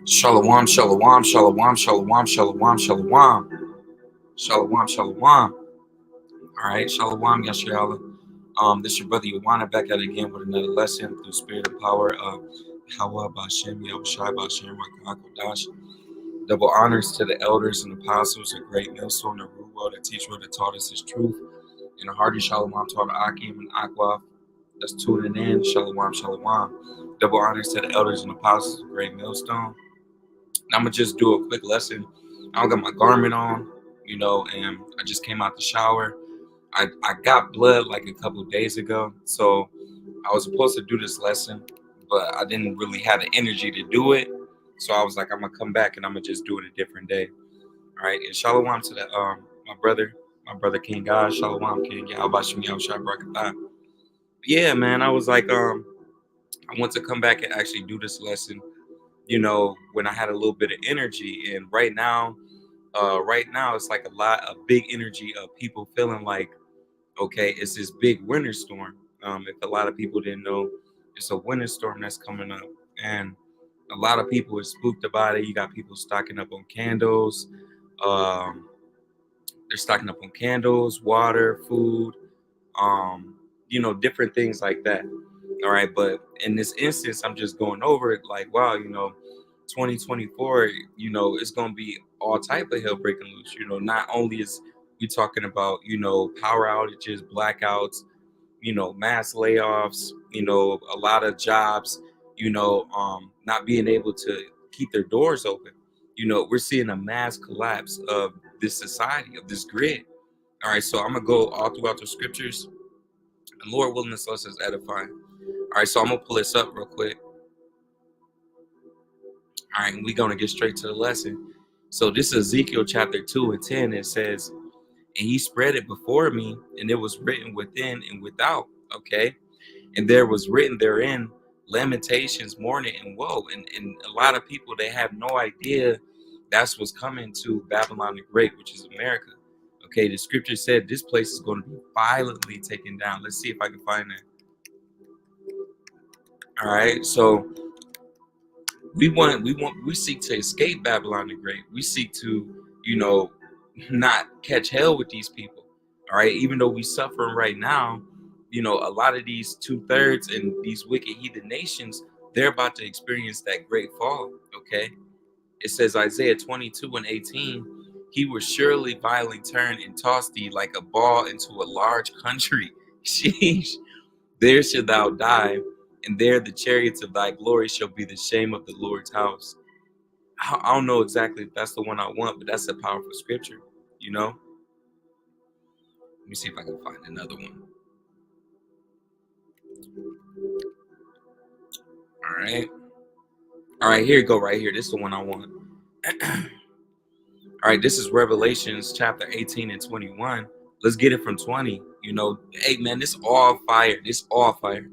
Shalom, shalom, shalom, shalom, shalom, shalom, shalom, shalom. All right, shalom, yashala. This your brother Yowana back at it again with another lesson through spirit and power of Hawa Bashem Yahushai Bashem Rakakodash. Double honors to the elders and apostles, a great millstone, the root world, the teacher that taught us his truth, and a hearty shalom to all the Akim and Aqua that's tuning in. Shalom, shalom. Double honors to the elders and apostles, a great millstone. I'm gonna just do a quick lesson. I don't got my garment on, and I just came out the shower. I got blood like a couple of days ago, so I was supposed to do this lesson, but I didn't really have the energy to do it. So I was like, I'm gonna come back and I'm gonna just do it a different day. All right, and shalom to the my brother King God, shalom King, yeah, how about you, Brakatah? Yeah, man, I was like, I want to come back and actually do this lesson, when I had a little bit of energy, and right now it's like a big energy of people feeling like, okay, it's this big winter storm. If a lot of people didn't know, it's a winter storm that's coming up, and a lot of people are spooked about it. You got people stocking up on candles. Um, they're stocking up on candles, water, food, different things like that. All right, but in this instance, I'm just going over it like, wow, 2024, it's gonna be all type of hell breaking loose. Not only is we talking about, power outages, blackouts, mass layoffs, a lot of jobs, not being able to keep their doors open. We're seeing a mass collapse of this society, of this grid. All right, so I'm gonna go all throughout the scriptures. And Lord willing, this lesson is edifying. All right, so I'm gonna pull this up real quick. All right, and we're gonna get straight to the lesson. So this is Ezekiel chapter 2 and 10. It says, and he spread it before me, and it was written within and without. Okay. And there was written therein lamentations, mourning, and woe. And a lot of people, they have no idea that's what's coming to Babylon the Great, which is America. Okay, the scripture said this place is going to be violently taken down. Let's see if I can find that. All right, so we seek to escape Babylon the Great. We seek to, not catch hell with these people. All right, even though we suffering right now, a lot of these 2/3 and these wicked heathen nations, they're about to experience that great fall. Okay, it says Isaiah 22 and 18, he will surely violently turn and toss thee like a ball into a large country. Sheesh. There shalt thou die, and there the chariots of thy glory shall be the shame of the Lord's house. I don't know exactly if that's the one I want, but that's a powerful scripture, Let me see if I can find another one. All right, here you go, right here. This is the one I want. All right, this is Revelations chapter 18 and 21. Let's get it from 20. Hey, man, this all fire. This all fire.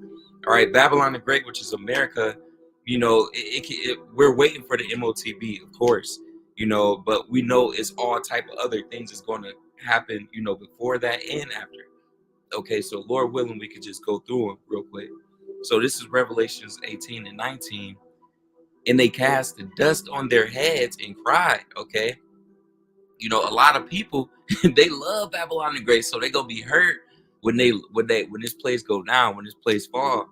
All right, Babylon the Great, which is America, we're waiting for the MOTB, of course, but we know it's all type of other things that's going to happen, before that and after. Okay, so Lord willing, we could just go through them real quick. So this is Revelations 18 and 19. And they cast the dust on their heads and cried, okay? A lot of people, they love Babylon the Great, so they're gonna be hurt when this place go down, when this place fall.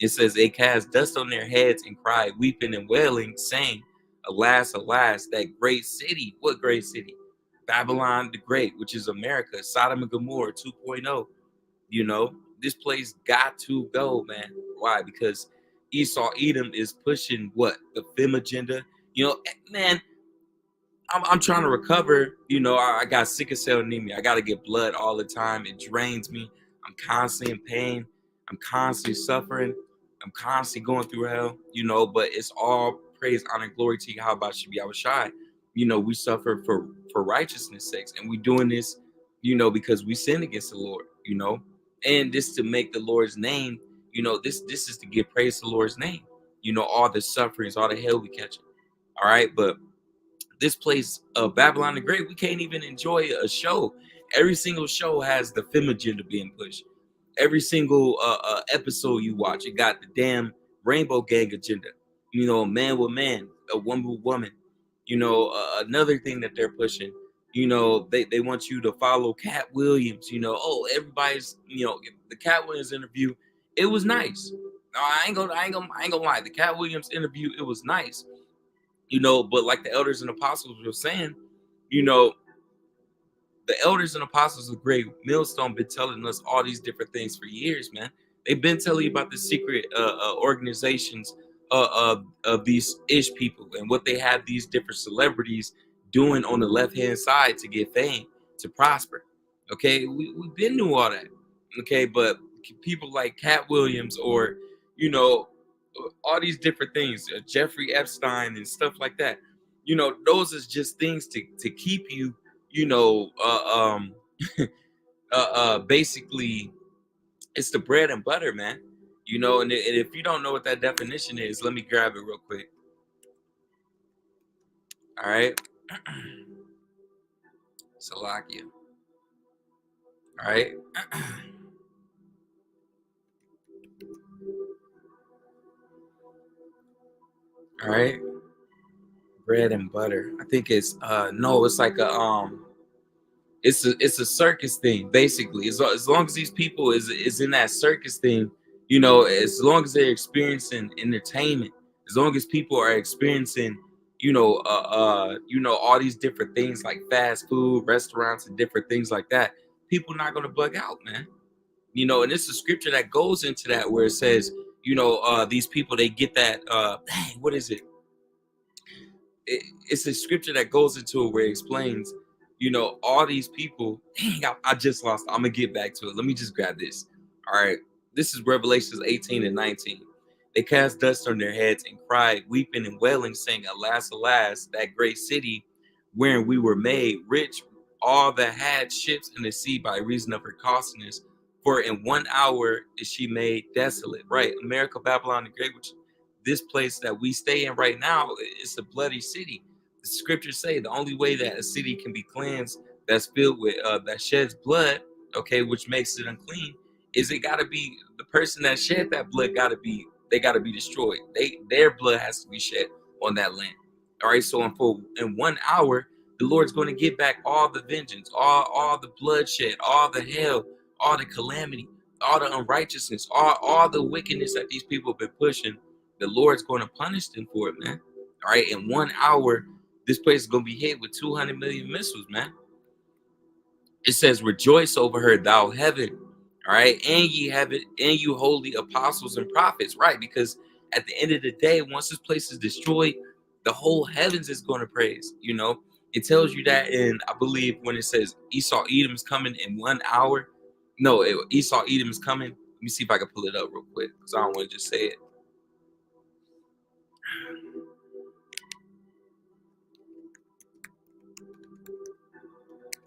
It says they cast dust on their heads and cried, weeping and wailing, saying, alas, alas, that great city. What great city? Babylon the Great, which is America, Sodom and Gomorrah 2.0. This place got to go, man. Why? Because Esau Edom is pushing what? The fem agenda. Man, I'm trying to recover. I got sickle cell anemia. I got to get blood all the time. It drains me. I'm constantly in pain. I'm constantly suffering. I'm constantly going through hell, but it's all praise, honor, and glory to you. How about you? I was shy. We suffer for righteousness' sakes. And we doing this, because we sin against the Lord, and this to make the Lord's name, this is to give praise to the Lord's name. All the sufferings, all the hell we catch. All right, but this place of Babylon the Great, we can't even enjoy a show. Every single show has the fem agenda being pushed. Every single episode you watch, it got the damn rainbow gang agenda. You know, man with man, a woman with woman. You know, another thing that they're pushing. You know, they want you to follow Cat Williams. You know, oh, everybody's, you know, the Cat Williams interview, it was nice. No, I ain't gonna lie. The Cat Williams interview, it was nice. You know, but like the elders and apostles were saying, you know, the elders and apostles of Great Millstone been telling us all these different things for years, man. They've been telling you about the secret organizations of these ish people and what they have these different celebrities doing on the left hand side to get fame, to prosper. Okay, we've been knew all that. Okay, but people like Cat Williams or, you know, all these different things, Jeffrey Epstein and stuff like that. You know, those is just things to keep you, you know, basically, it's the bread and butter, man. You know, and if you don't know what that definition is, let me grab it real quick. All right, Salakia. All right, all right, bread and butter. I think it's no, it's like a it's a circus thing basically. As long as these people is in that circus thing, you know, as long as they're experiencing entertainment, as long as people are experiencing, you know, all these different things like fast food restaurants and different things like that, people not gonna bug out, man. You know, and it's a scripture that goes into that where it says, you know, these people, they get that dang, what is it? It's a scripture that goes into it where it explains, you know, all these people. Dang, I just lost. I'm gonna get back to it. Let me just grab this. All right, this is Revelations 18 and 19. They cast dust on their heads and cried, weeping and wailing, saying, "Alas, alas, that great city wherein we were made rich, all that had ships in the sea by reason of her costliness. For in 1 hour is she made desolate." Right, America, Babylon the Great, which this place that we stay in right now, it's a bloody city. The scriptures say the only way that a city can be cleansed, that's filled with that sheds blood, okay, which makes it unclean, is it got to be the person that shed that blood, got to be, they got to be destroyed. Their blood has to be shed on that land. All right, so in 1 hour, the Lord's going to get back all the vengeance, all the bloodshed, all the hell, all the calamity, all the unrighteousness, all the wickedness that these people have been pushing. The Lord's going to punish them for it, man. All right, in 1 hour, this place is going to be hit with 200 million missiles, man. It says, "Rejoice over her, thou heaven." All right, and ye have it, and you holy apostles and prophets, right? Because at the end of the day, once this place is destroyed, the whole heavens is going to praise. You know, it tells you that in, I believe, when it says Esau Edom is coming in 1 hour. No, Esau Edom is coming. Let me see if I can pull it up real quick because I don't want to just say it.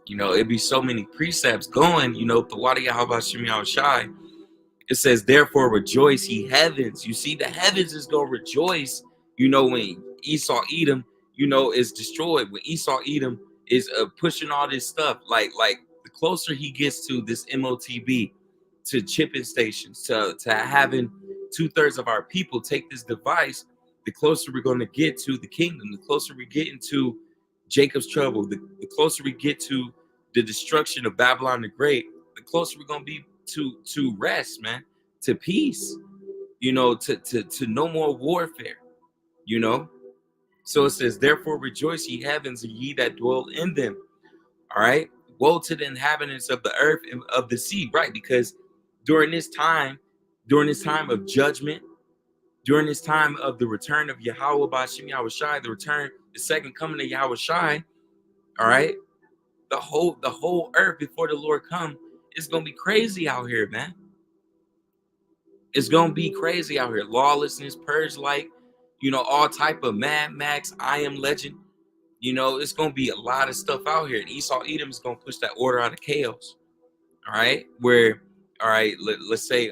You know, it'd be so many precepts going, you know, the water Yahweh Shem Shai. It says, "Therefore rejoice, ye heavens." You see, the heavens is gonna rejoice, you know, when Esau Edom, you know, is destroyed. When Esau Edom is pushing all this stuff, like the closer he gets to this MOTB, to chipping stations, to having 2/3 of our people take this device, the closer we're going to get to the kingdom, the closer we get into Jacob's trouble, the closer we get to the destruction of Babylon the Great, the closer we're going to be to rest, man, to peace, you know, to no more warfare, you know. So it says, "Therefore rejoice, ye heavens, and ye that dwell in them." All right. Woe to the inhabitants of the earth and of the sea, right? Because during this time, during this time of judgment, during this time of the return of Yahweh Bashim Yahweh Shai, the return, the second coming of Yahweh Shai, all right, the whole earth before the Lord come, it's gonna be crazy out here, man. It's gonna be crazy out here. Lawlessness, purge, like, you know, all type of Mad Max, I Am Legend. You know, it's gonna be a lot of stuff out here. And Esau Edom is gonna push that order out of chaos. All right, where, all right, let's say,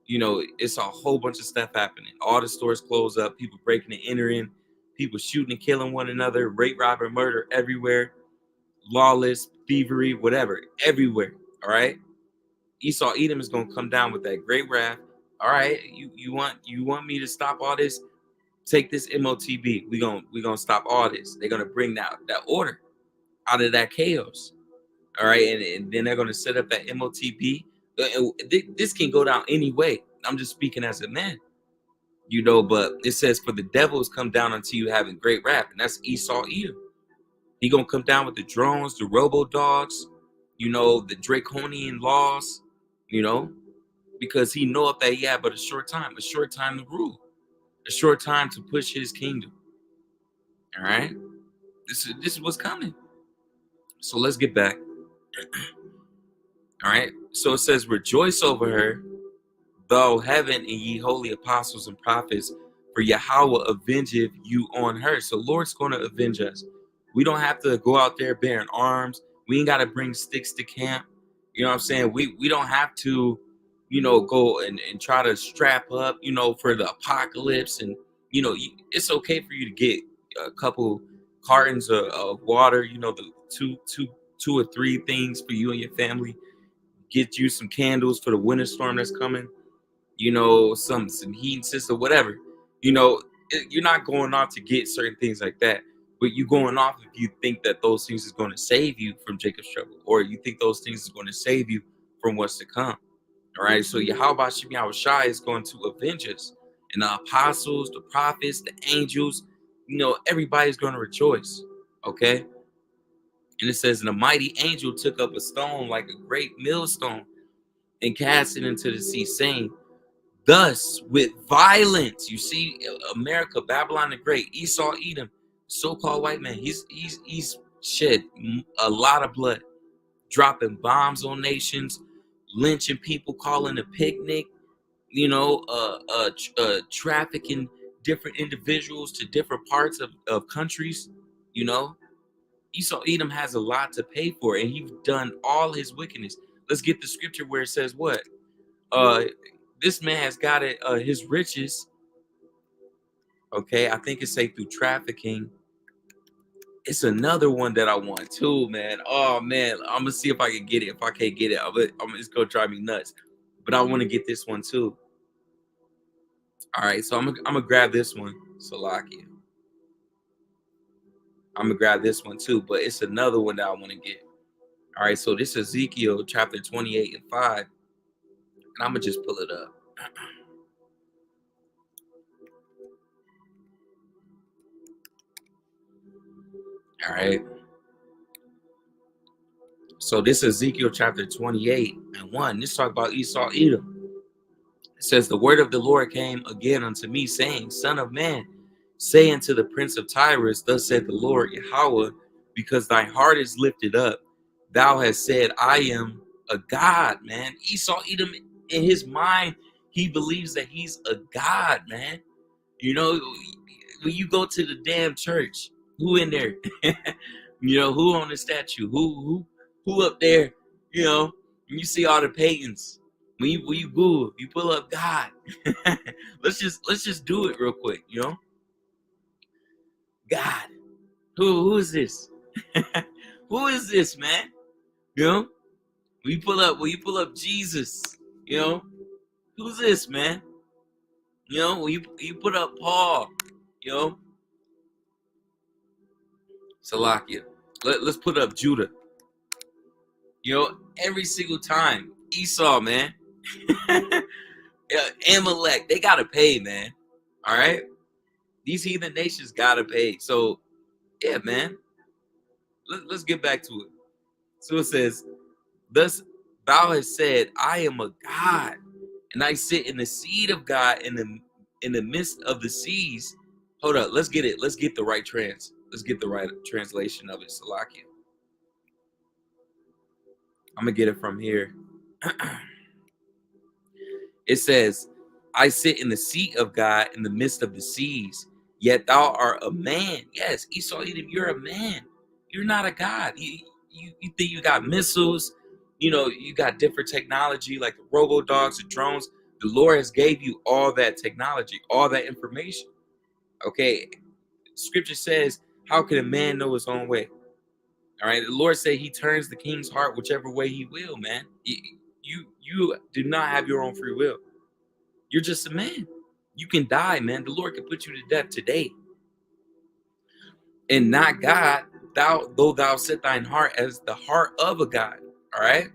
you know, it's a whole bunch of stuff happening. All the stores close up, people breaking and entering, people shooting and killing one another, rape, robbery, murder everywhere, lawless, thievery, whatever, everywhere. All right, Esau Edom is going to come down with that great wrath, All right, you want me to stop all this? Take this MOTB. We gonna stop all this. They're gonna bring that order out of that chaos. All right, and then they're gonna set up that MOTB. This can go down any way. I'm just speaking as a man, but it says for the devils come down unto you having great wrath, and that's Esau Edom. He gonna come down with the drones, the robo dogs, the draconian laws, you know, because he knoweth that he had but a short time to rule, a short time to push his kingdom. All right, this is what's coming. So let's get back. All right, so it says, rejoice over her, thou heaven, and ye holy apostles and prophets, for Yahweh avengeth you on her. So Lord's going to avenge us. We don't have to go out there bearing arms. We ain't got to bring sticks to camp. You know what I'm saying? We don't have to, go and try to strap up, for the apocalypse. And, it's okay for you to get a couple cartons of water, the two or three things for you and your family. Get you some candles for the winter storm that's coming, some heating system, whatever. You're not going off to get certain things like that, but you going off if you think that those things is going to save you from Jacob's trouble, or you think those things is going to save you from what's to come. All right, so Yahweh Shem Yahushai is going to avenge us, and the apostles, the prophets, the angels, everybody's going to rejoice. Okay, and it says, and a mighty angel took up a stone like a great millstone and cast it into the sea, saying, thus, with violence, you see, America, Babylon the Great, Esau, Edom, so-called white man, he's shed a lot of blood, dropping bombs on nations, lynching people, calling a picnic, trafficking different individuals to different parts of countries. Esau, Edom has a lot to pay for, and he's done all his wickedness. Let's get the scripture where it says what? This man has got it, his riches. Okay, I think it's say through trafficking. It's another one that I want too, man. Oh man, I'm gonna see if I can get it. If I can't get it, it's gonna drive me nuts. But I want to get this one too. All right, so I'm gonna grab this one, Salakia. I'm gonna grab this one too, but it's another one that I want to get. All right, so this is Ezekiel chapter 28 and 5, and I'm gonna just pull it up. All right. So this is Ezekiel chapter 28 and 1. This talk about Esau, Edom. It says, the word of the Lord came again unto me, saying, son of man, say unto the prince of Tyrus, thus said the Lord Yahweh, because thy heart is lifted up, thou hast said, I am a God, man. Esau, Edom, in his mind, he believes that he's a God, man. When you go to the damn church, who in there? Who on the statue? Who up there? You see all the pagans. When you Google, you pull up God. let's just do it real quick. God. Who is this? Who is this, man? When you pull up Jesus, who's this, man? When you put up Paul, Salakia. Let's put up Judah. Every single time. Esau, man. Amalek, they gotta pay, man. All right? These heathen nations gotta pay. So, yeah, man. Let's get back to it. So it says, thus thou hast said, I am a God, and I sit in the seat of God in the midst of the seas. Hold up, let's get it. Let's get the right Let's get the right translation of it, Salakia. I'm gonna get it from here. It says, I sit in the seat of God in the midst of the seas, yet thou art a man. Yes, Esau, Edom, you're a man. You're not a God. You think you got missiles, you got different technology like the robo dogs, the drones. The Lord has gave you all that technology, all that information. Okay, scripture says, how can a man know his own way? All right, the Lord said he turns the king's heart whichever way he will, man. You do not have your own free will. You're just a man. You can die, man. The Lord can put you to death today. And not God, though thou set thine heart as the heart of a God. All right.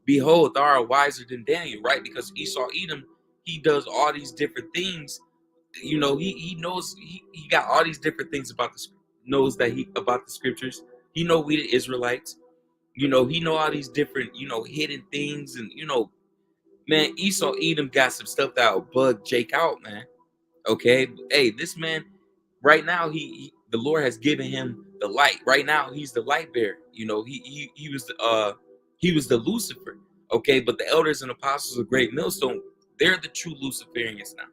Behold, thou art wiser than Daniel, right? Because Esau Edom, he does all these different things. You know, he knows he got all these different things about about the scriptures. He know we the Israelites. You know, he know all these different, hidden things. And, man, Esau Edom got some stuff that'll bug Jake out, man. Okay. Hey, this man, right now, the Lord has given him the light. Right now, he's the light bearer. You know, he was the Lucifer. Okay, but the elders and apostles of Great Millstone, they're the true Luciferians now.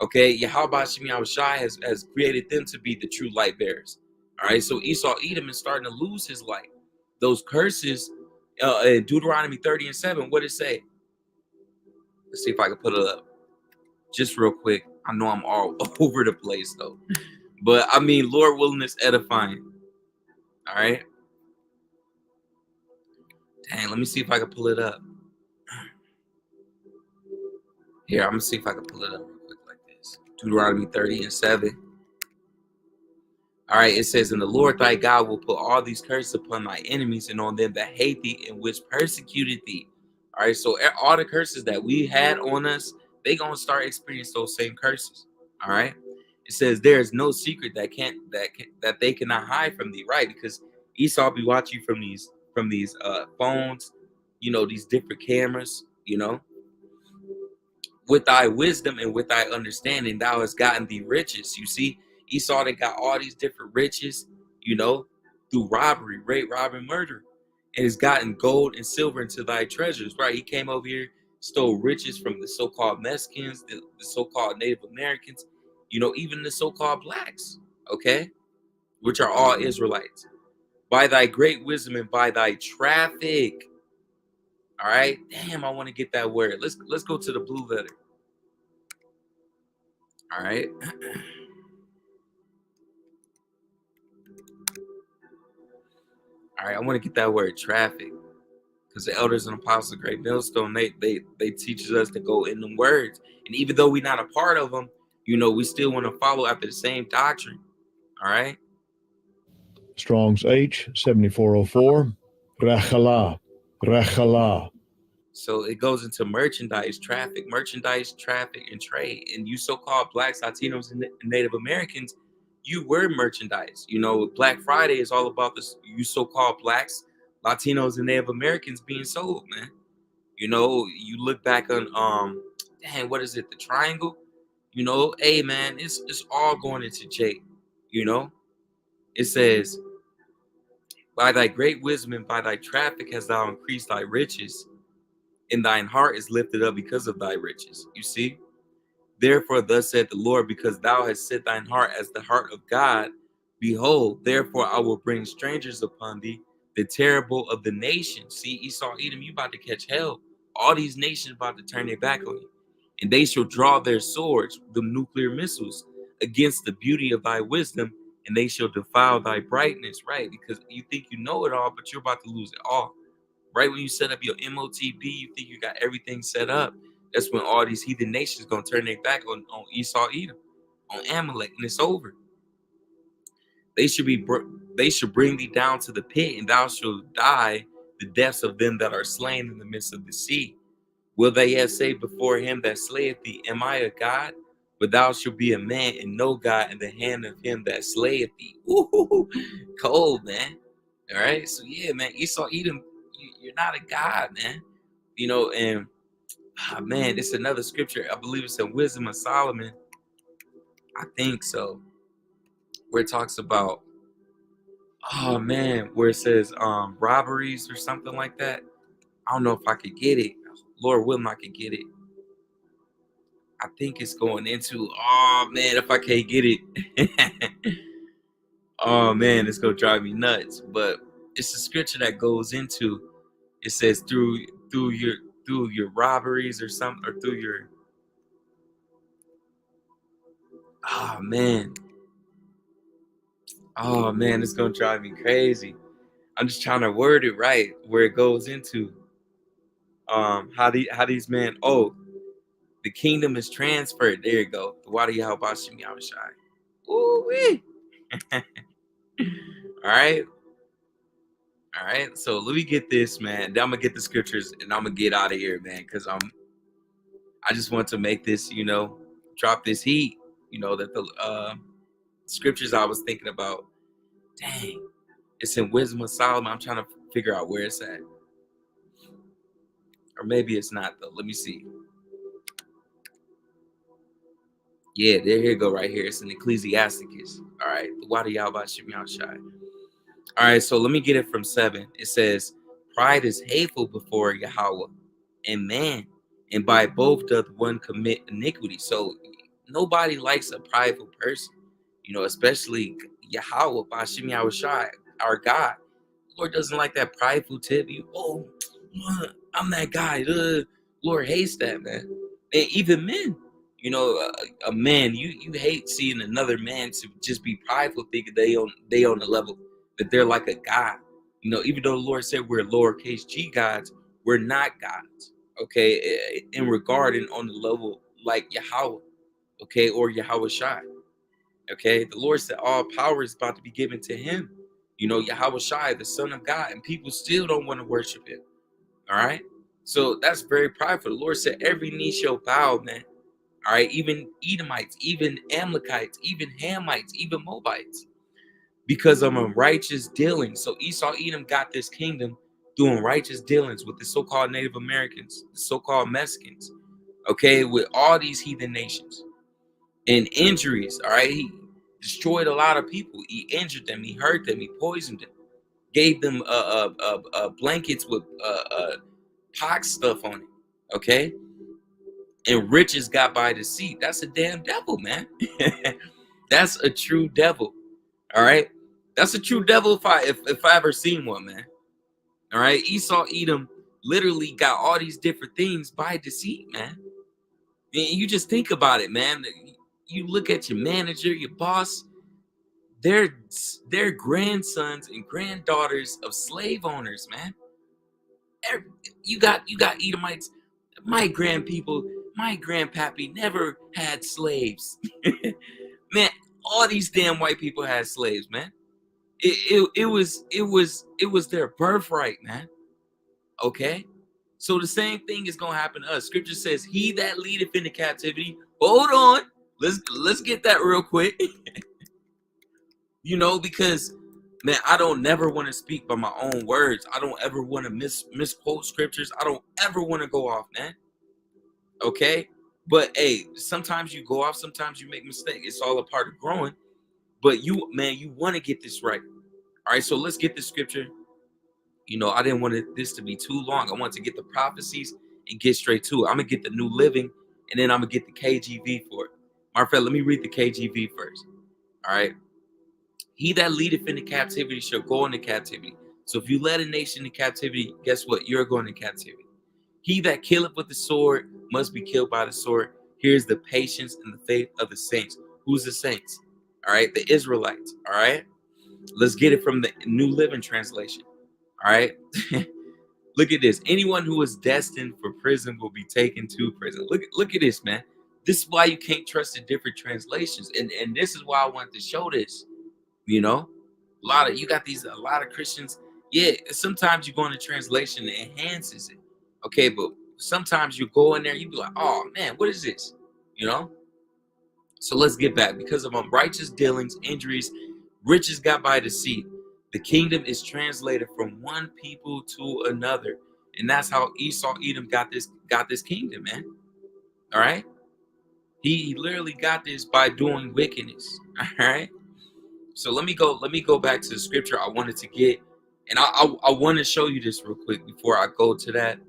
Okay, Yahweh Shemi Awashai has created them to be the true light bearers. All right, so Esau Edom is starting to lose his light. Those curses in Deuteronomy 30:7, what did it say? Let's see if I can put it up just real quick. I know I'm all over the place though, but I mean, Lord willing, is edifying. All right, dang, let me see if I can pull it up. Here, I'm gonna see if I can pull it up real quick like this. Deuteronomy 30:7. All right, it says, "And the Lord thy God will put all these curses upon thy enemies and on them that hate thee and which persecuted thee." All right, so all the curses that we had on us, they gonna start experiencing those same curses. All right, it says there is no secret that they cannot hide from thee, right? Because Esau be watching you from these phones, these different cameras, with thy wisdom and with thy understanding, thou hast gotten thee riches. You see, Esau, they got all these different riches, through robbery, rape, robbery, murder, and has gotten gold and silver into thy treasures, right? He came over here, stole riches from the so-called Mexicans, the so-called Native Americans, even the so-called blacks, okay, which are all Israelites. By thy great wisdom and by thy traffic. All right, damn, I want to get that word. Let's go to the blue letter. All right. All right, I want to get that word traffic, because the elders and apostles of Great Millstone, they teaches us to go in them words, and even though we're not a part of them, we still want to follow after the same doctrine. All right. Strong's H 7404. Rechala, rechala. So it goes into merchandise traffic, and trade. And you so-called blacks, Latinos, and Native Americans, you were merchandise. Black Friday is all about this. You so-called blacks, Latinos, and Native Americans being sold, man. You look back on dang, what is it? The triangle. Hey man, it's all going into Jake. It says, by thy great wisdom and by thy traffic hast thou increased thy riches, and thine heart is lifted up because of thy riches. You see? Therefore, thus said the Lord, because thou hast set thine heart as the heart of God, behold, therefore I will bring strangers upon thee, the terrible of the nations. See, Esau, Edom, you about to catch hell. All these nations about to turn their back on you. And they shall draw their swords, the nuclear missiles, against the beauty of thy wisdom, and they shall defile thy brightness, right? Because you think you know it all, but you're about to lose it all. Right when you set up your MOTB, you think you got everything set up. That's when all these heathen nations gonna turn their back on Esau, Edom, on Amalek, and it's over. They should bring thee down to the pit, and thou shalt die the deaths of them that are slain in the midst of the sea. Will they yet say before him that slayeth thee, Am I a God? But thou shalt be a man and no God in the hand of him that slayeth thee. Ooh, cold, man. All right, so yeah, man, Esau, Edom, you're not a God, man. And man, it's another scripture. I believe it's in Wisdom of Solomon. I think so. Where it talks about, oh man, where it says robberies or something like that. I don't know if I could get it. Lord willing, I could get it. I think it's going into, oh man, if I can't get it. Oh man, it's gonna drive me nuts. But it's a scripture that goes into, it says through your robberies or something, or through your, oh man, it's gonna drive me crazy. I'm just trying to word it right, where it goes into how these men, The kingdom is transferred. There you go. The water Yahweh Bashim Yahushai. Ooh-wee. All right. All right. So let me get this, man. Then I'm gonna get the scriptures and I'm gonna get out of here, man. Cause I just want to make this, drop this heat. That the scriptures I was thinking about. Dang. It's in Wisdom of Solomon. I'm trying to figure out where it's at. Or maybe it's not though. Let me see. Yeah, there you go right here. It's in Ecclesiasticus. All right. The water Yahweh Shem Yahushai. All right, so let me get it from 7. It says, pride is hateful before Yahweh and man, and by both doth one commit iniquity. So nobody likes a prideful person, especially Yahweh, Bashim Yahushai, our God. Lord doesn't like that prideful tip. I'm that guy. Lord hates that, man. And even men, a man, you hate seeing another man to just be prideful, thinking they on the level that they're like a god. Even though the Lord said we're lowercase g gods, we're not gods. Okay, in regard and on the level like Yahweh, okay, or Yahweh Shai. Okay, the Lord said all power is about to be given to him. Yahweh Shai, the Son of God, and people still don't want to worship him. All right, so that's very prideful. The Lord said every knee shall bow, man. All right, even Edomites, even Amalekites, even Hamites, even Moabites, because of unrighteous dealings. So Esau, Edom got this kingdom doing righteous dealings with the so-called Native Americans, the so-called Mexicans, okay, with all these heathen nations and injuries. All right, he destroyed a lot of people. He injured them. He hurt them. He poisoned them. Gave them blankets with pox stuff on it. Okay, and riches got by deceit. That's a damn devil, man. That's a true devil. All right, that's a true devil if I ever seen one, man. All right, Esau Edom literally got all these different things by deceit, man. And you just think about it, man. You look at your manager, your boss. They're grandsons and granddaughters of slave owners, man. You got Edomites. My grandpappy never had slaves. Man, all these damn white people had slaves, man. It was their birthright, man. Okay, so the same thing is gonna happen to us. Scripture says, "He that leadeth into captivity." Hold on, let's get that real quick. Because man, I don't never want to speak by my own words. I don't ever want to misquote scriptures. I don't ever want to go off, man. Okay, but hey, sometimes you go off, sometimes you make mistakes. It's all a part of growing. But you want to get this right. All right, so let's get the scripture. I didn't want this to be too long. I want to get the prophecies and get straight to it. I'm gonna get the New Living, and then I'm gonna get the KJV for it. My friend, let me read the KJV first. All right. He that leadeth into captivity shall go into captivity. So if you led a nation into captivity, guess what? You're going into captivity. He that killeth with the sword must be killed by the sword. Here's the patience and the faith of the saints. Who's the saints? All right, the Israelites. All right, let's get it from the New Living Translation. All right, look at this. Anyone who is destined for prison will be taken to prison. Look at this, man. This is why you can't trust the different translations, and this is why I wanted to show this. You got a lot of Christians. Yeah, sometimes you go into translation that enhances it. Okay, but sometimes you go in there, you be like, oh man, what is this? So let's get back. Because of unrighteous dealings, injuries, riches got by deceit. The kingdom is translated from one people to another. And that's how Esau Edom got this kingdom, man. All right. He literally got this by doing wickedness. All right. So let me go back to the scripture I wanted to get. And I want to show you this real quick before I go to that.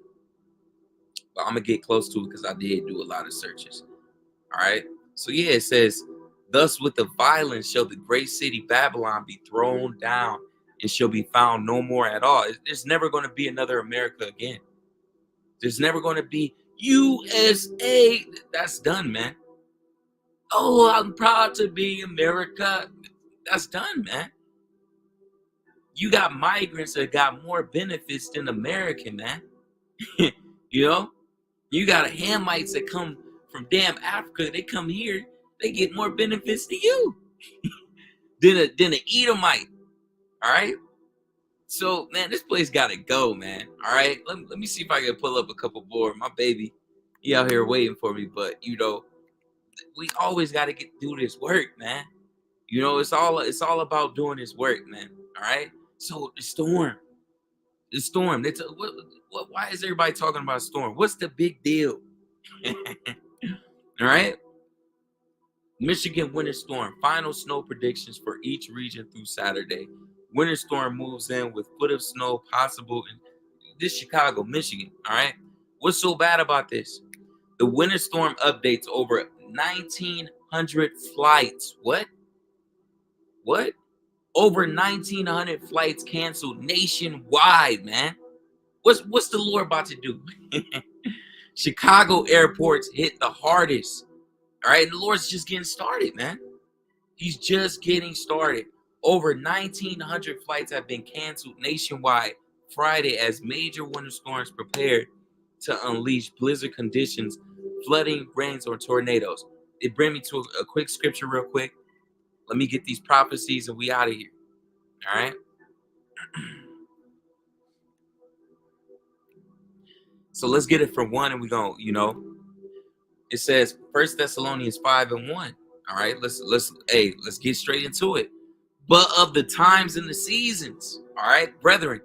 But I'm gonna get close to it because I did do a lot of searches. All right. So yeah, it says, thus with the violence shall the great city Babylon be thrown down and shall be found no more at all. There's never going to be another America again. There's never going to be USA. That's done, man. Oh, I'm proud to be America. That's done, man. You got migrants that got more benefits than American, man. You got Hamites that come from damn Africa. They come here, they get more benefits to you than a Edomite. All right. So man, this place gotta go, man. All right. Let me see if I can pull up a couple more. My baby, he out here waiting for me, but we always gotta do this work, man. It's all about doing this work, man. All right. So the storm. Why is everybody talking about storm? What's the big deal? All right. Michigan winter storm. Final snow predictions for each region through Saturday. Winter storm moves in with foot of snow possible in this Chicago, Michigan. All right. What's so bad about this? The winter storm updates over 1,900 flights. What? What? Over 1,900 flights canceled nationwide, man. What's the Lord about to do? Chicago airports hit the hardest. All right, and the Lord's just getting started, man. He's just getting started. Over 1,900 flights have been canceled nationwide Friday as major winter storms prepared to unleash blizzard conditions, flooding, rains, or tornadoes. It brings me to a quick scripture real quick. Let me get these prophecies and we out of here. All right. So let's get it from one and we're going, it says 1 Thessalonians 5:1. All right, let's get straight into it. But of the times and the seasons, all right, brethren,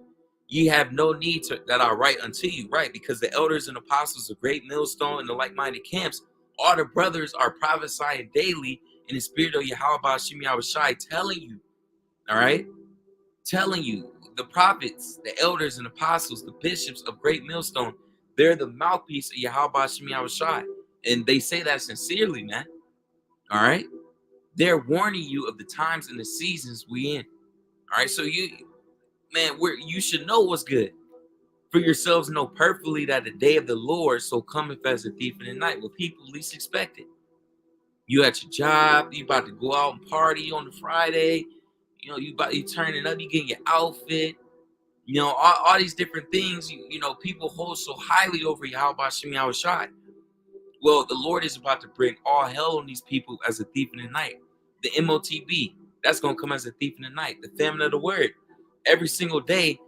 ye have no need that I write unto you, right? Because the elders and apostles of great millstone and the like-minded camps, all the brothers are prophesying daily in the spirit of Yahweh Shem Yahushai, telling you, all right, telling you, the prophets, the elders and apostles, the bishops of great millstone, they're the mouthpiece of Yahweh Shem Yahushai. And they say that sincerely, man. All right. They're warning you of the times and the seasons we in. All right. So you should know what's good. For yourselves know perfectly that the day of the Lord so cometh as a thief in the night, when people least expect it. You at your job, you about to go out and party on the Friday. You turning up, you getting your outfit. All these different things. People hold so highly over Yahweh Shem Yahushai. Well, the Lord is about to bring all hell on these people as a thief in the night. The MOTB, that's going to come as a thief in the night. The famine of the word. Every single day,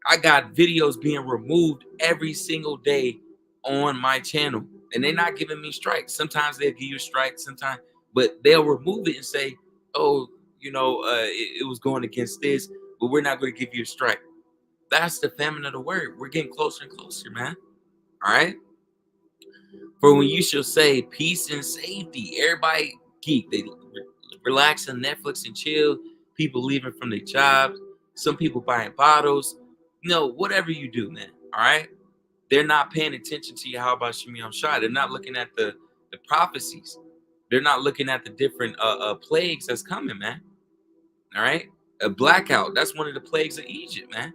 I got videos being removed every single day on my channel. And they're not giving me strikes. Sometimes they'll give you a strike, sometimes, but they'll remove it and say, oh, it was going against this, but we're not going to give you a strike. That's the famine of the word. We're getting closer and closer, man. All right? For when you shall say peace and safety, everybody geek. They relax on Netflix and chill. People leaving from their jobs. Some people buying bottles. Whatever you do, man. All right. They're not paying attention to Yahweh Shem Yahushai. They're not looking at the prophecies. They're not looking at the different plagues that's coming, man. All right. A blackout. That's one of the plagues of Egypt, man.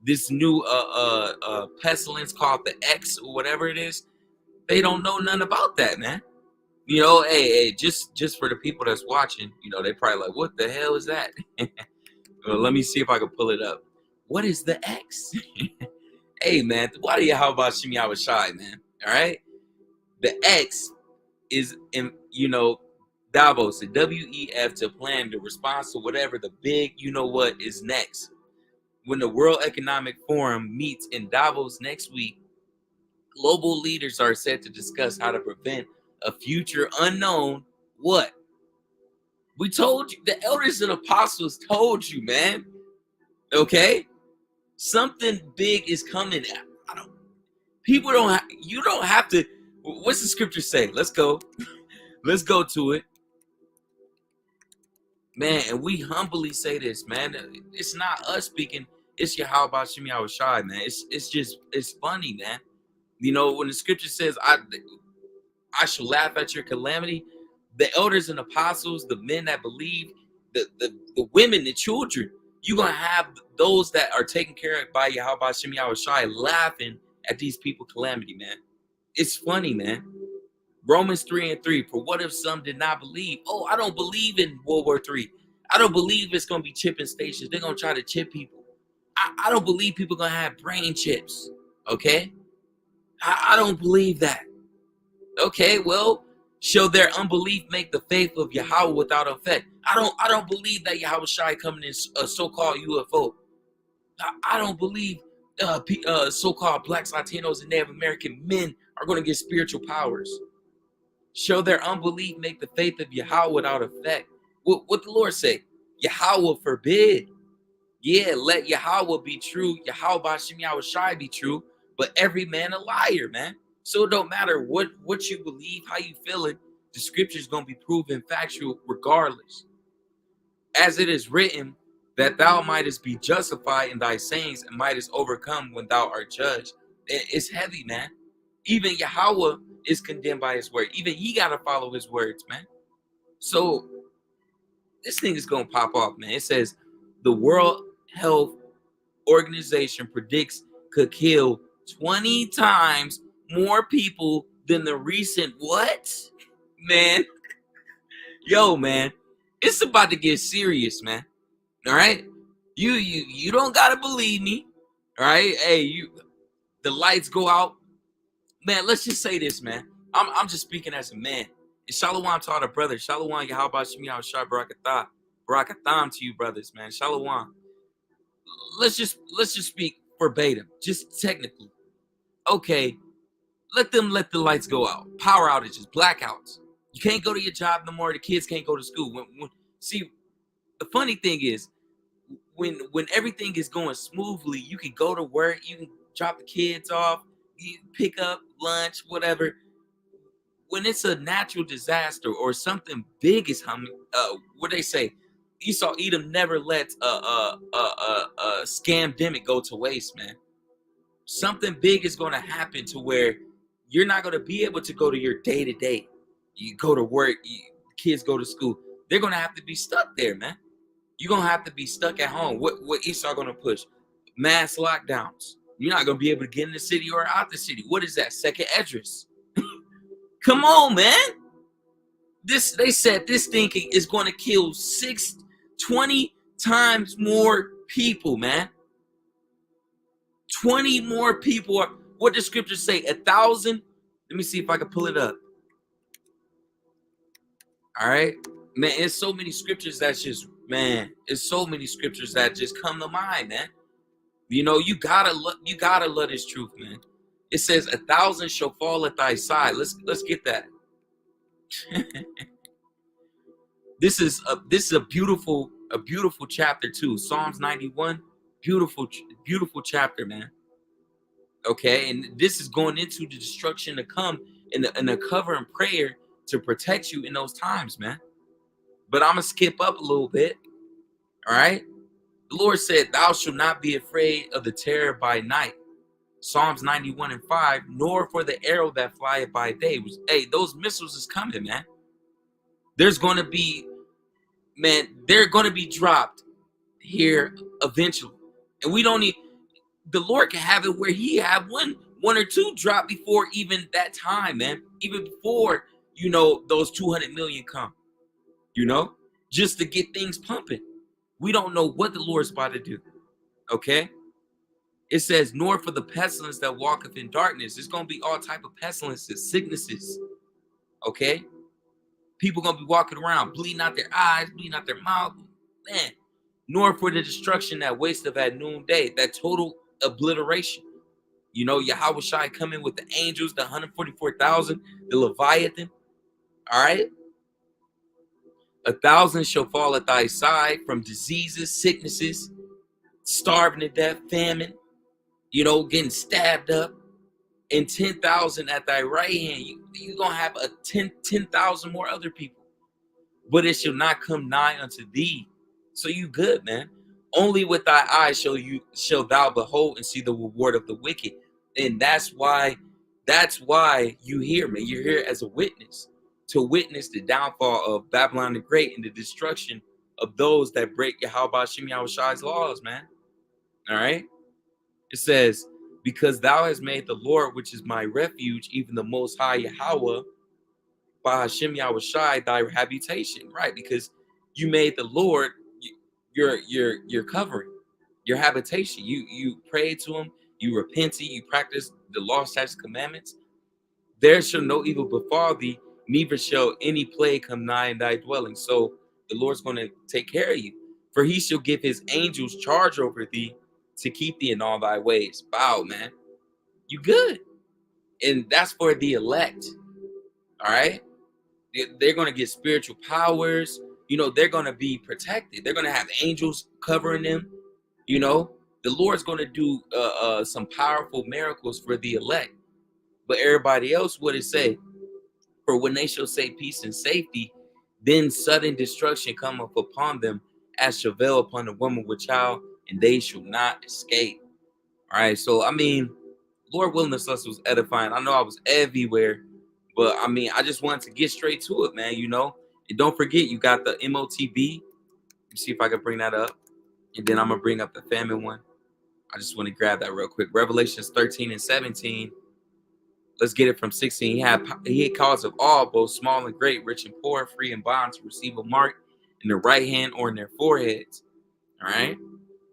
This new pestilence called the X or whatever it is. They don't know nothing about that, man. Hey, just for the people that's watching, they probably like, what the hell is that? Well, let me see if I can pull it up. What is the X? Hey, man, why do you how about Shem Yahushai, man? All right, the X is in Davos, the WEF, to plan the response to whatever the big what is next. When the World Economic Forum meets in Davos next week, global leaders are set to discuss how to prevent a future unknown. What? We told you, the elders and apostles told you, man. Okay? Something big is coming. You don't have to. What's the scripture say? Let's go. Let's go to it. Man, and we humbly say this, man. It's not us speaking. It's Yahweh Shem Yahushai, man. It's funny, man. When the scripture says, I shall laugh at your calamity. The elders and apostles, the men that believe, the women, the children, you're going to have those that are taken care of by Yahweh Shem Yahushai laughing at these people calamity, man. It's funny, man. Romans 3:3, for what if some did not believe? Oh, I don't believe in World War III. I don't believe it's going to be chipping stations. They're going to try to chip people. I don't believe people are going to have brain chips, okay? I don't believe that. Okay, well, shall their unbelief make the faith of Yahweh without effect? I don't believe that Yahweh Shai coming in a so-called UFO. I don't believe so-called blacks, Latinos, and Native American men are going to get spiritual powers. Shall their unbelief make the faith of Yahweh without effect? What the Lord say? Yahweh forbid. Yeah, let Yahweh be true. Yahweh Bashim Yahweh Shai be true. But every man a liar, man. So it don't matter what you believe, how you feel it. The scripture is going to be proven factual regardless. As it is written, that thou mightest be justified in thy sayings and mightest overcome when thou art judged. It's heavy, man. Even Yahweh is condemned by his word. Even he got to follow his words, man. So this thing is going to pop off, man. It says the World Health Organization predicts could kill 20 times more people than the recent what? Man, yo, man, it's about to get serious, man. All right? You don't gotta believe me. All right? Hey, the lights go out. Man, let's just say this, man. I'm just speaking as a man. And Shalom to all the brothers. Shalom, Yahweh Shemi Shah Barakatah. Barakatham to you, brothers, man. Shalom. Let's just speak verbatim, just technically. Okay, let the lights go out. Power outages, blackouts. You can't go to your job no more. The kids can't go to school. See, the funny thing is, when everything is going smoothly, you can go to work, you can drop the kids off, you pick up lunch, whatever. When it's a natural disaster or something big is coming, what they say, Esau Edom never lets a scamdemic go to waste, man. Something big is going to happen to where you're not going to be able to go to your day to day. You go to work, kids go to school. They're going to have to be stuck there, man. You're going to have to be stuck at home. What Esau going to push? Mass lockdowns. You're not going to be able to get in the city or out the city. What is that? Second address. Come on, man. They said this thing is going to kill 20 times more people, man. 20 more people. What does scripture say? 1,000? Let me see if I can pull it up. All right, man. It's so many scriptures that's just, man. It's so many scriptures that just come to mind, man. You know, you gotta love this truth, man. It says 1,000 shall fall at thy side. Let's get that. This is a beautiful chapter too. Psalms 91, beautiful chapter, man. Okay, and this is going into the destruction to come in the cover and prayer to protect you in those times, man. But I'm gonna skip up a little bit. All right. The Lord said, "Thou shalt not be afraid of the terror by night." Psalms 91:5, nor for the arrow that flieth by day. Hey, those missiles is coming, man. There's going to be, man, they're going to be dropped here eventually. And we don't need, the Lord can have it where he have one or two drop before even that time, man. Even before, those 200 million come, just to get things pumping. We don't know what the Lord's about to do. Okay. It says, nor for the pestilence that walketh in darkness. It's going to be all type of pestilences, sicknesses. Okay. People going to be walking around, bleeding out their eyes, bleeding out their mouth. Man. Nor for the destruction that wasteth at noonday. That total obliteration. Yahweh Shai come in with the angels, the 144,000, the Leviathan. All right. 1,000 shall fall at thy side from diseases, sicknesses, starving to death, famine, getting stabbed up, and 10,000 at thy right hand. You're going to have 10,000 more other people. But it shall not come nigh unto thee. So you good, man. Only with thy eyes shall thou behold and see the reward of the wicked. And that's why you here, man. You're here as a witness, to witness the downfall of Babylon the Great and the destruction of those that break Yahweh Shem Yahweh Shai's laws, man. All right. It says, because thou hast made the Lord, which is my refuge, even the Most High Yahweh, by Hashem Yahweh Shai, thy habitation. Right, because you made the Lord your covering, your habitation. You pray to him, you repented, you practice the law, statutes, commandments. There shall no evil befall thee, neither shall any plague come nigh in thy dwelling. So the Lord's going to take care of you. For he shall give his angels charge over thee to keep thee in all thy ways. Wow, man. You good. And that's for the elect. All right. They're going to get spiritual powers. They're going to be protected. They're going to have angels covering them. The Lord's going to do some powerful miracles for the elect. But everybody else, what it say? For when they shall say peace and safety, then sudden destruction cometh upon them, as shall veil upon a woman with child, and they shall not escape. All right. So, Lord willing, this was edifying. I know I was everywhere, but I just wanted to get straight to it, man. And don't forget, you got the MOTB. Let me see if I can bring that up. And then I'm going to bring up the famine one. I just want to grab that real quick. Revelations 13 and 17. Let's get it from 16. He had cause of all, both small and great, rich and poor, free and bond, to receive a mark in their right hand or in their foreheads. All right.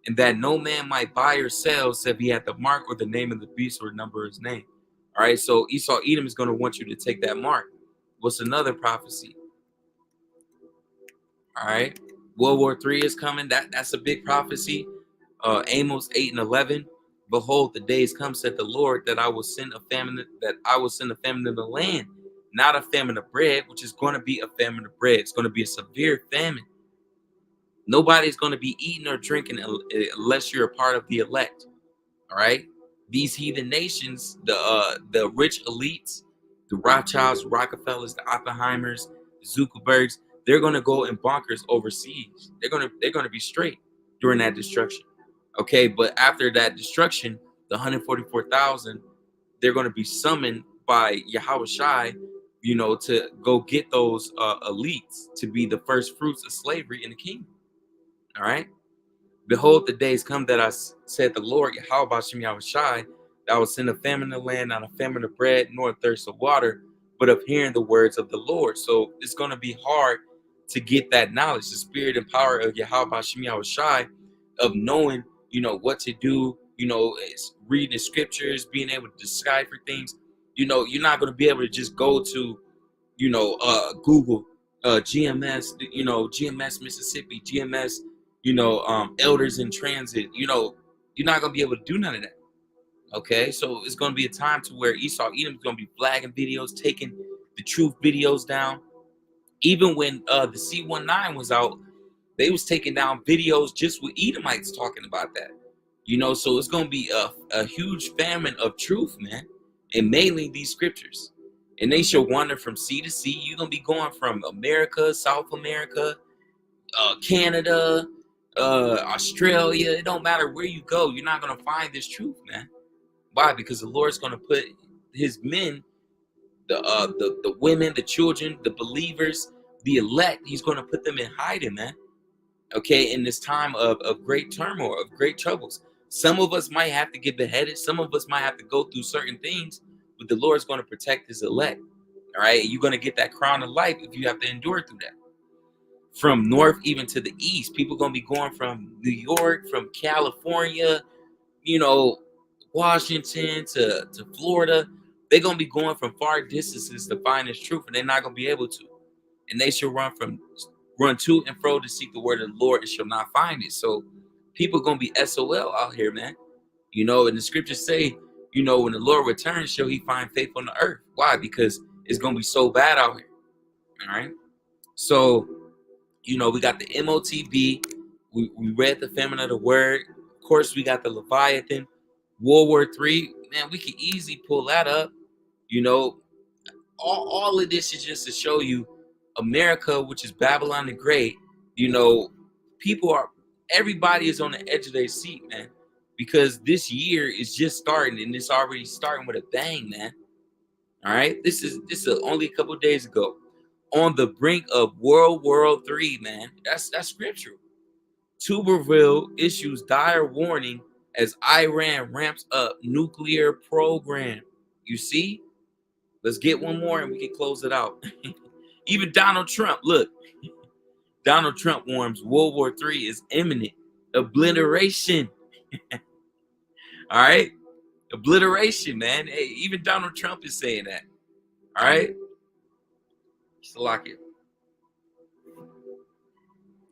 And that no man might buy or sell, except he had the mark or the name of the beast or the number of his name. All right. So Esau Edom is going to want you to take that mark. What's another prophecy? All right. World War III is coming. That's a big prophecy. Amos 8 and 11. Behold, the days come, said the Lord, that I will send a famine in the land, not a famine of bread, which is going to be a famine of bread. It's going to be a severe famine. Nobody's going to be eating or drinking unless you're a part of the elect. All right. These heathen nations, the rich elites, the Rothschilds, Rockefellers, the Oppenheimers, the Zuckerbergs, they're going to go in bunkers overseas. They're going to be straight during that destruction. Okay, but after that destruction, the 144,000, they're going to be summoned by Yahweh Shai, to go get those elites to be the first fruits of slavery in the kingdom. All right. Behold, the days come that I said the Lord, Yahweh Bashem Yahweh Shai, that I will send a famine in the land, not a famine of bread, nor a thirst of water, but of hearing the words of the Lord. So it's going to be hard to get that knowledge, the spirit and power of Yahweh Bashem Yahweh Shai, of knowing, what to do, reading the scriptures, being able to decipher things. You're not going to be able to just go to, Google, GMS, GMS Mississippi, GMS, elders in transit. You're not going to be able to do none of that. Okay, so it's going to be a time to where Esau Edom is going to be flagging videos, taking the truth videos down. Even when the C-19 was out, they was taking down videos just with Edomites talking about that. So it's going to be a huge famine of truth, man, and mainly these scriptures. And they shall wander from sea to sea. You're going to be going from America, South America, Canada, Australia. It don't matter where you go. You're not going to find this truth, man. Why? Because the Lord's going to put his men, the women, the children, the believers, the elect, he's going to put them in hiding, man. Okay, in this time of great turmoil, of great troubles. Some of us might have to get beheaded. Some of us might have to go through certain things, but the Lord's going to protect his elect. All right, you're going to get that crown of life if you have to endure through that. From north even to the east, people going to be going from New York, from California, Washington to Florida. They're going to be going from far distances to find this truth, and they're not going to be able to. And they shall run to and fro to seek the word of the Lord and shall not find it. So people going to be SOL out here, man. And the scriptures say, when the Lord returns, shall he find faith on the earth. Why? Because it's going to be so bad out here. All right. So, we got the MOTB. We read the famine of the word. Of course, we got the Leviathan. World War III. Man, we can easily pull that up. All of this is just to show you America, which is Babylon the Great. Everybody is on the edge of their seat, man, because this year is just starting, and it's already starting with a bang, man. All right, this is only a couple of days ago, on the brink of World War III, man. That's scriptural. Tuberville issues dire warning as Iran ramps up nuclear program. You see? Let's get one more and we can close it out. Even Donald Trump, look. Donald Trump warns World War III is imminent. Obliteration. All right? Obliteration, man. Hey, even Donald Trump is saying that. All right? Salakia.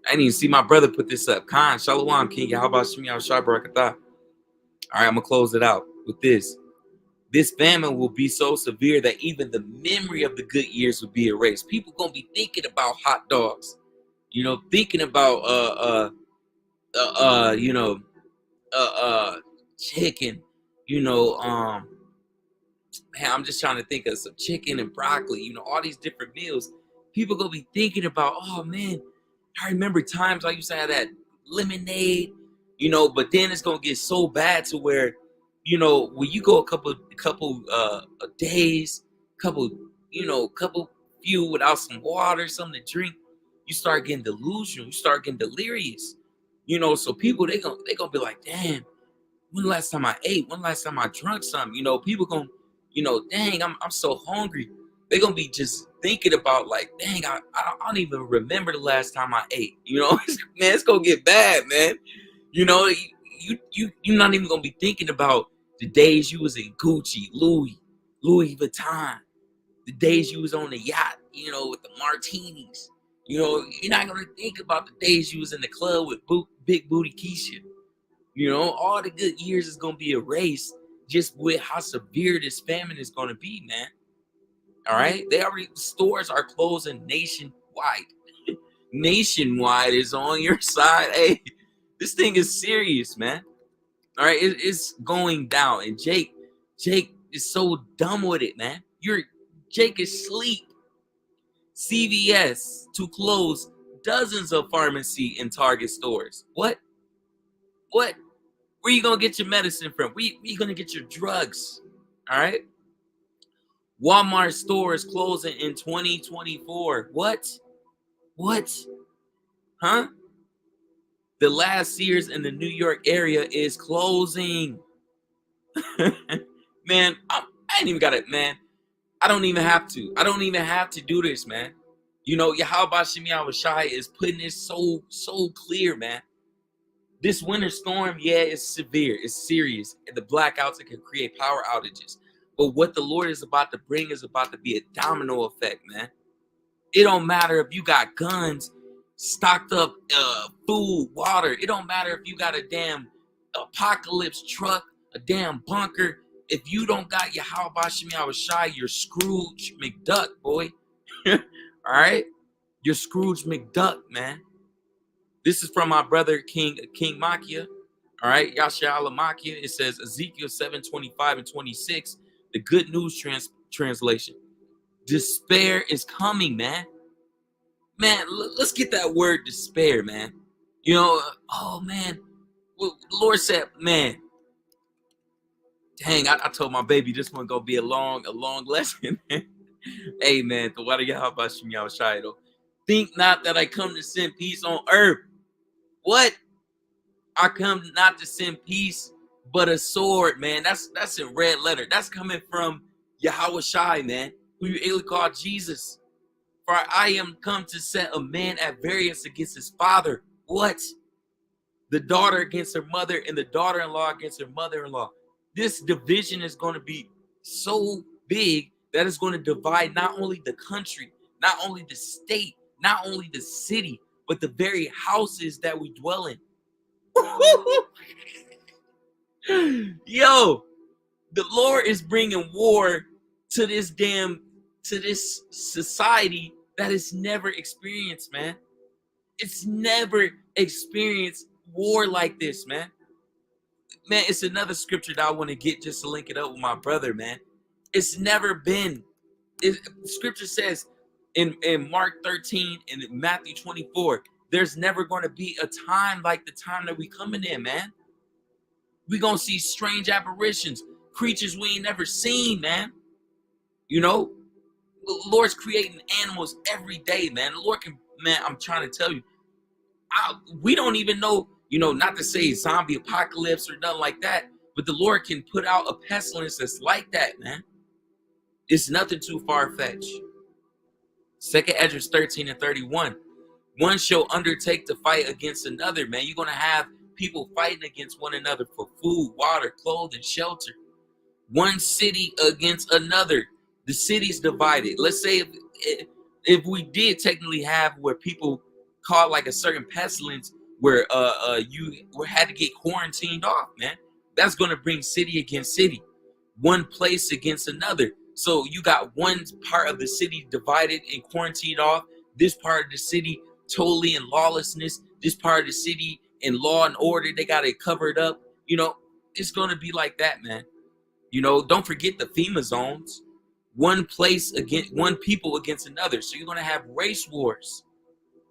I didn't even see my brother put this up. Khan, Shalom, King. How about Shemi Al Barakatah? All right, I'm going to close it out with this. This famine will be so severe that even the memory of the good years will be erased. People going to be thinking about hot dogs, thinking about, chicken, man, I'm just trying to think of some chicken and broccoli, all these different meals. People gonna be thinking about, oh man, I remember times I used to have that lemonade, but then it's gonna get so bad to where, when you go a couple days, couple few without some water, something to drink, you start getting delusional, you start getting delirious, so people they gonna be like, damn, when the last time I ate? When the last time I drunk something? People gonna, dang, I'm so hungry. They gonna be just thinking about like, dang, I don't even remember the last time I ate. Man, it's gonna get bad, man. You're not even gonna be thinking about the days you was in Gucci, Louis Vuitton, the days you was on the yacht, with the martinis. You're not gonna think about the days you was in the club with Big Booty Keisha. All the good years is gonna be erased just with how severe this famine is gonna be, man. All right, stores are closing nationwide. Nationwide is on your side. Hey, this thing is serious, man. All right, it's going down, and Jake is so dumb with it, man. Jake is asleep. CVS to close dozens of pharmacy and Target stores. What? Where you gonna get your medicine from? Where you gonna get your drugs? All right. Walmart stores closing in 2024. What? Huh? The last Sears in the New York area is closing. Man, I ain't even got it, man. I don't even have to. I don't even have to do this, man. Yahweh Shemi Awashai is putting it so clear, man. This winter storm, yeah, it's severe. It's serious. And the blackouts, it can create power outages. But what the Lord is about to bring is about to be a domino effect, man. It don't matter if you got guns, stocked up food, water. It don't matter if you got a damn apocalypse truck, a damn bunker. If you don't got your Shemi Awashai, you're Scrooge McDuck, boy. All right? You're Scrooge McDuck, man. This is from my brother King Makia. All right, Yasha Makia. It says Ezekiel 7:25 and 26, the Good News translation. Despair is coming, man. Man, let's get that word despair, man. Oh man. Well, the Lord said, man, dang, I told my baby this one gonna be a long lesson. Hey man, the water Yahweh Shemi Awashai. Think not that I come to send peace on earth. What? I come not to send peace, but a sword, man. That's in red letter. That's coming from Yahweh Shai, man, who you able to call Jesus. For I am come to set a man at variance against his father. What? The daughter against her mother, and the daughter-in-law against her mother-in-law. This division is going to be so big that it's going to divide not only the country, not only the state, not only the city, but the very houses that we dwell in. Yo, the Lord is bringing war to this society that it's never experienced, man. It's never experienced war like this, man. Man, it's another scripture that I want to get just to link it up with my brother, man. It's never been. Scripture says in Mark 13 and in Matthew 24, there's never going to be a time like the time that we coming in, man. We gonna see strange apparitions, creatures we ain't never seen, man. The Lord's creating animals every day, man. The Lord can, man, I'm trying to tell you, we don't even know, not to say zombie apocalypse or nothing like that, but the Lord can put out a pestilence that's like that, man. It's nothing too far-fetched. 2nd Esdras 13 and 31. One shall undertake to fight against another, man. You're going to have people fighting against one another for food, water, clothing, shelter. One city against another. The city's divided. Let's say if we did technically have where people caught like a certain pestilence where you had to get quarantined off, man. That's gonna bring city against city, one place against another. So you got one part of the city divided and quarantined off, this part of the city totally in lawlessness, this part of the city in law and order, they got it covered up. It's gonna be like that, man. Don't forget the FEMA zones. One place against one people against another. So you're gonna have race wars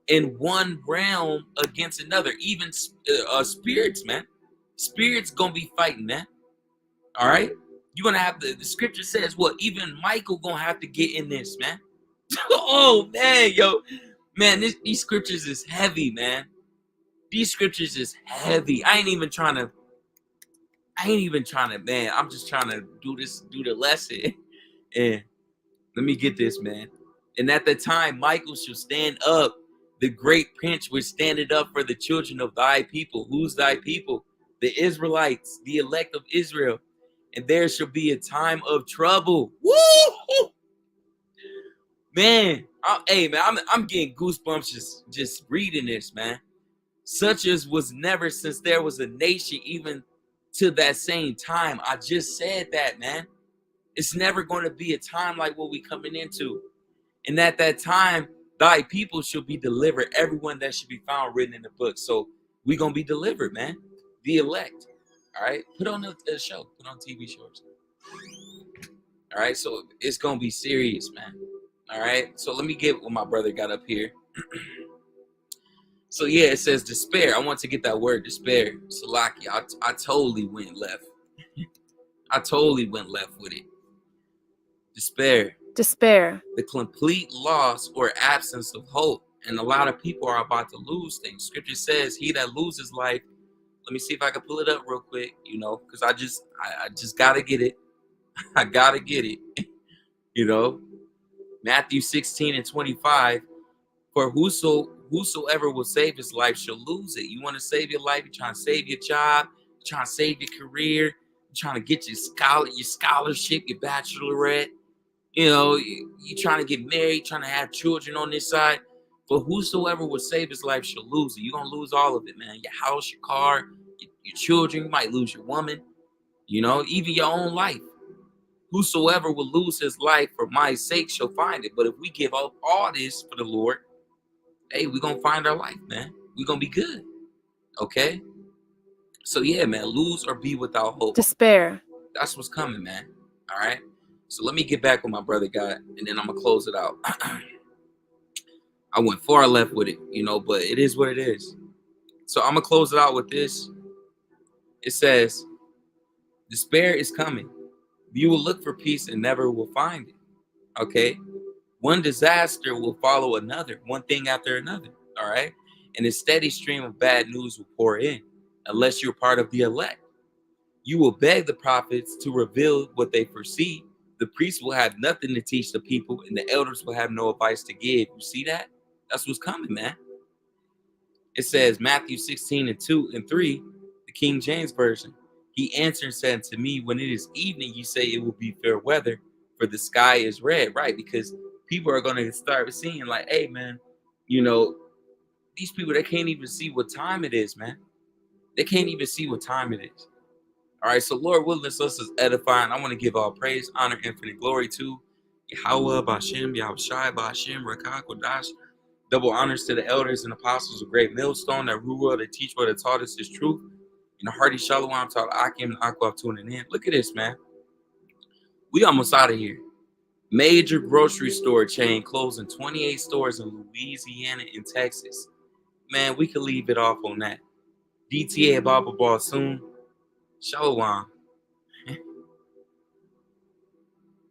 in one realm against another. Even spirits, man. Spirits gonna be fighting, man. All right. You're gonna have the scripture says what? Even Michael gonna have to get in this, man. Oh man, yo, man, these scriptures is heavy, man. These scriptures is heavy. I ain't even trying to, man. I'm just trying to do the lesson. And let me get this, man. And at the time, Michael shall stand up. The great prince was standing up for the children of thy people. Who's thy people? The Israelites, the elect of Israel. And there shall be a time of trouble. Woo! Man, I'm getting goosebumps just reading this, man. Such as was never since there was a nation, even to that same time. I just said that, man. It's never going to be a time like what we coming into. And at that time, thy people shall be delivered. Everyone that should be found written in the book. So we going to be delivered, man. The elect. All right. Put on the show. Put on TV shows. All right. So it's going to be serious, man. All right. So let me get what my brother got up here. So yeah, it says despair. I want to get that word despair. Salaki. I totally went left. I totally went left with it. Despair. The complete loss or absence of hope. And a lot of people are about to lose things. Scripture says he that loses life. Let me see if I can pull it up real quick, because I just gotta get it. I gotta get it. Matthew 16:25. For whosoever will save his life shall lose it. You want to save your life? You're trying to save your job, you're trying to save your career, you're trying to get your scholarship, your bachelorette. You're trying to get married, trying to have children on this side. But whosoever will save his life shall lose it. You're going to lose all of it, man. Your house, your car, your children. You might lose your woman, even your own life. Whosoever will lose his life for my sake shall find it. But if we give up all this for the Lord, hey, we're going to find our life, man. We're going to be good. Okay? So, yeah, man, lose or be without hope. Despair. That's what's coming, man. All right? So let me get back what my brother got, and then I'm going to close it out. I went far left with it, but it is what it is. So I'm going to close it out with this. It says, despair is coming. You will look for peace and never will find it. Okay? One disaster will follow another, one thing after another. All right? And a steady stream of bad news will pour in, unless you're part of the elect. You will beg the prophets to reveal what they foresee. The priests will have nothing to teach the people, and the elders will have no advice to give. You see that? That's what's coming, man. It says Matthew 16:2 and 3, the King James Version. He answered and said to me, when it is evening, you say it will be fair weather, for the sky is red, right? Because people are going to start seeing like, hey, man, these people, they can't even see what time it is, man. They can't even see what time it is. All right, so Lord willing, this is edifying. I want to give all praise, honor, infinite glory to Yahweh, Bashem, Yahushai, Bashem, Rakak, Wadash. Double honors to the elders and apostles of Great Millstone that rule, that teach what, that taught us is truth. And a hearty shalom to Akim and Aqua tuning in. Look at this, man. We almost out of here. Major grocery store chain closing 28 stores in Louisiana and Texas. Man, we could leave it off on that. DTA Baba Ball soon. Shalom.